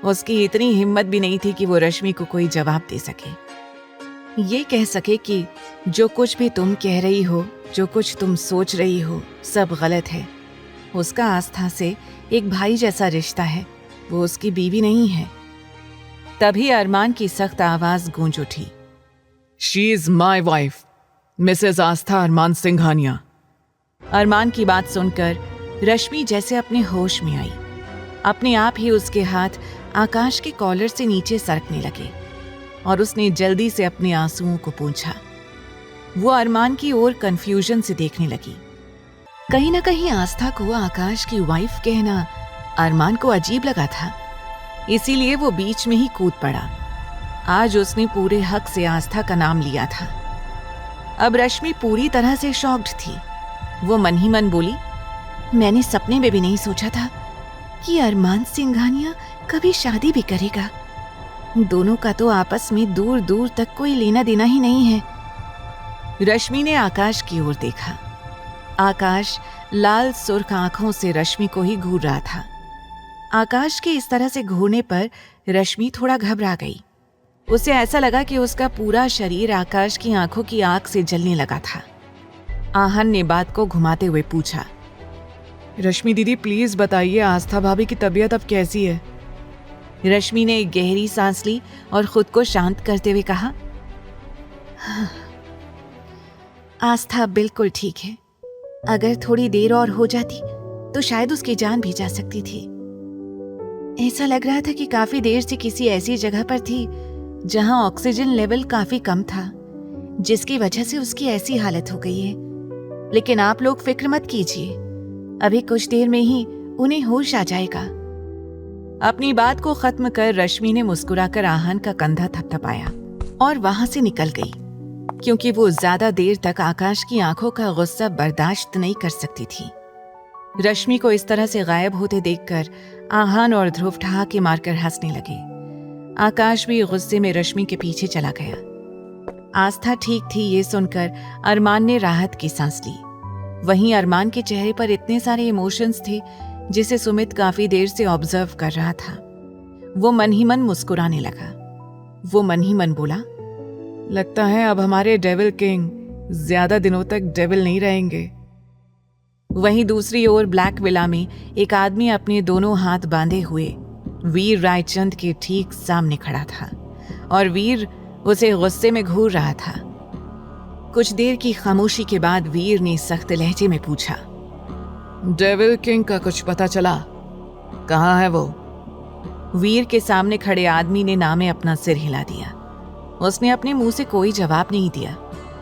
उसकी इतनी हिम्मत भी नहीं थी कि वो रश्मि को कोई जवाब दे सके, ये कह सके कि जो कुछ भी तुम कह रही हो, जो कुछ तुम सोच रही हो, सब गलत है। उसका आस्था से एक भाई जैसा रिश्ता है, वो उसकी बीवी नहीं है। तभी अरमान की सख्त आवाज गूंज उठी, she is my wife, Mrs Aastha Armaan Singhania. Armaan की बात सुनकर रश्मि जैसे अपने होश में आई। अपने आप ही उसके हाथ आकाश के कॉलर से नीचे सरकने लगे और उसने जल्दी से अपने आंसुओं को पोंछा। वो अरमान की ओर कंफ्यूजन से देखने लगी। कहीं ना कहीं आस्था को आकाश की वाइफ कहना अरमान को अजीब लगा था, इसीलिए वो बीच में ही कूद पड़ा। आज उसने पूरे हक से आस्था का नाम लिया था। अब रश्मि पूरी तरह से शॉक्ड थी। वो मन ही मन बोली, मैंने सपने में भी नहीं सोचा था कि अरमान सिंघानिया कभी शादी भी करेगा। दोनों का तो आपस में दूर दूर तक कोई लेना देना ही नहीं है। रश्मि ने आकाश की ओर देखा। आकाश लाल सुर्ख आंखों से रश्मि को ही घूर रहा था। आकाश के इस तरह से घूरने पर रश्मि थोड़ा घबरा गई। उसे ऐसा लगा कि उसका पूरा शरीर आकाश की आंखों की आग से जलने लगा था। आहन ने बात को घुमाते हुए पूछा, रश्मि दीदी प्लीज बताइए, आस्था भाभी की तबीयत अब कैसी है? रश्मि ने एक गहरी सांस ली और खुद को शांत करते हुए कहा, आस्था बिल्कुल ठीक है। अगर थोड़ी देर और हो जाती तो शायद उसकी जान भी जा सकती थी। ऐसा लग रहा था कि काफी देर से किसी ऐसी जगह पर थी जहां ऑक्सीजन लेवल काफी कम था, जिसकी वजह से उसकी ऐसी हालत हो गई है। लेकिन आप लोग फिक्र मत कीजिए, अभी कुछ देर में ही उन्हें होश आ जाएगा। अपनी बात को खत्म कर रश्मि ने मुस्कुराकर आहन का कंधा थपथपाया और वहां से निकल गई, क्योंकि वो ज्यादा देर तक आकाश की आंखों का गुस्सा बर्दाश्त नहीं कर सकती थी। रश्मि को इस तरह से गायब होते देखकर आहन और ध्रुव ठहाके मारकर हंसने लगे। आकाश भी गुस्से में रश्मि के पीछे चला गया। आस्था ठीक थी, ये सुनकर अरमान ने राहत की सांस ली। वहीं अरमान के चेहरे पर इतने सारे इमोशंस थे जिसे सुमित काफी देर से ऑब्जर्व कर रहा था। वो मन ही मन मुस्कुराने लगा। वो मन ही मन बोला, लगता है अब हमारे डेविल किंग ज्यादा दिनों तक डेविल नहीं रहेंगे। वहीं दूसरी ओर ब्लैक विला में एक आदमी अपने दोनों हाथ बांधे हुए वीर रायचंद के ठीक सामने खड़ा था और वीर उसे गुस्से में घूर रहा था। कुछ देर की खामोशी के बाद वीर ने सख्त लहजे में पूछा, डेविल किंग का कुछ पता चला? कहाँ है वो? वीर के सामने खड़े आदमी ने नामे अपना सिर हिला दिया। उसने अपने मुंह से कोई जवाब नहीं दिया,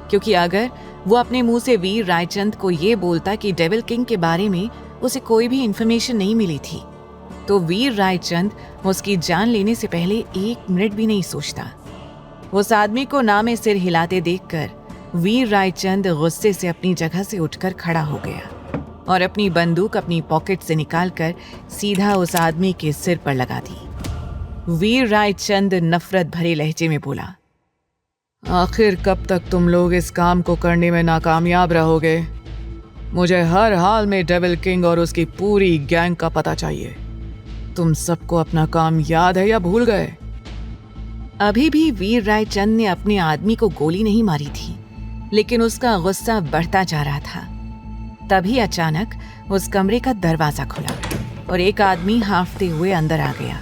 क्योंकि अगर वो अपने मुंह से वीर रायचंद को ये बोलता कि डेविल किंग के बारे में उसे कोई भी इंफॉर्मेशन नहीं मिली थी, तो वीर रायचंद उसकी जान लेने से पहले 1 मिनट भी नहीं सोचता। उस आदमी को नामे सिर हिलाते देखकर वीर रायचंद गुस्से से अपनी जगह से उठकर खड़ा हो गया और अपनी बंदूक अपनी पॉकेट से निकालकर सीधा उस आदमी के सिर पर लगा दी। वीर रायचंद नफरत भरे लहजे में बोला, आखिर कब तक तुम लोग इस काम को करने में नाकामयाब रहोगे? मुझे हर हाल में डेविल किंग और उसकी पूरी गैंग का पता चाहिए। तुम सबको अपना काम याद है या भूल गए? अभी भी वीर रायचंद ने अपने आदमी को गोली नहीं मारी थी, लेकिन उसका गुस्सा बढ़ता जा रहा था। तभी अचानक उस कमरे का दरवाजा खुला और एक आदमी हांफते हुए अंदर आ गया।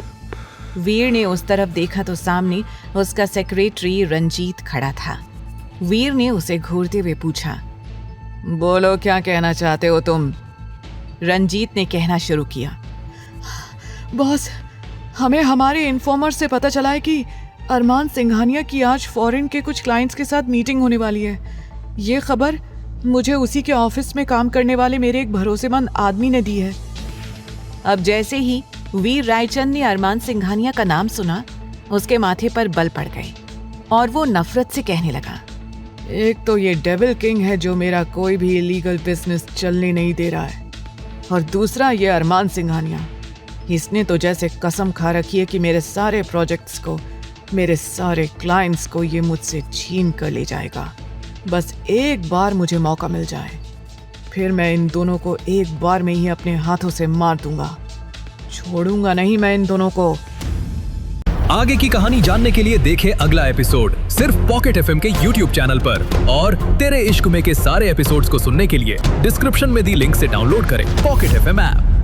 वीर ने उस तरफ देखा तो सामने उसका सेक्रेटरी रंजीत खड़ा था। वीर ने उसे घूरते हुए पूछा, बोलो क्या कहना चाहते हो तुम? रंजीत ने कहना शुरू किया, बॉस, हमें हमारे इन्फॉर्मर से पता चला है कि अरमान सिंघानिया की आज फॉरेन के कुछ क्लाइंट्स के साथ मीटिंग होने वाली है। ये खबर मुझे उसी के ऑफिस में काम करने वाले मेरे एक भरोसेमंद आदमी ने दी है। अब जैसे ही वीर रायचंद ने अरमान सिंघानिया का नाम सुना, उसके माथे पर बल पड़ गए और वो नफरत से कहने लगा, एक तो ये डेविल किंग है जो मेरा कोई भी इलीगल बिजनेस चलने नहीं दे रहा है, और दूसरा ये अरमान सिंघानिया। इसने तो जैसे कसम खा रखी है कि मेरे सारे प्रोजेक्ट्स को, मेरे सारे क्लाइंट्स को ये मुझसे छीन कर ले जाएगा। बस एक बार मुझे मौका मिल जाए, फिर मैं इन दोनों को एक बार में ही अपने हाथों से मार दूंगा। छोड़ूंगा नहीं मैं इन दोनों को। आगे की कहानी जानने के लिए देखें अगला एपिसोड सिर्फ पॉकेट एफएम के यूट्यूब चैनल पर। और तेरे इश्क में के सारे एपिसोड्स को सुनने के लिए डिस्क्रिप्शन में दी लिंक से डाउनलोड करें पॉकेट एफएम ऐप।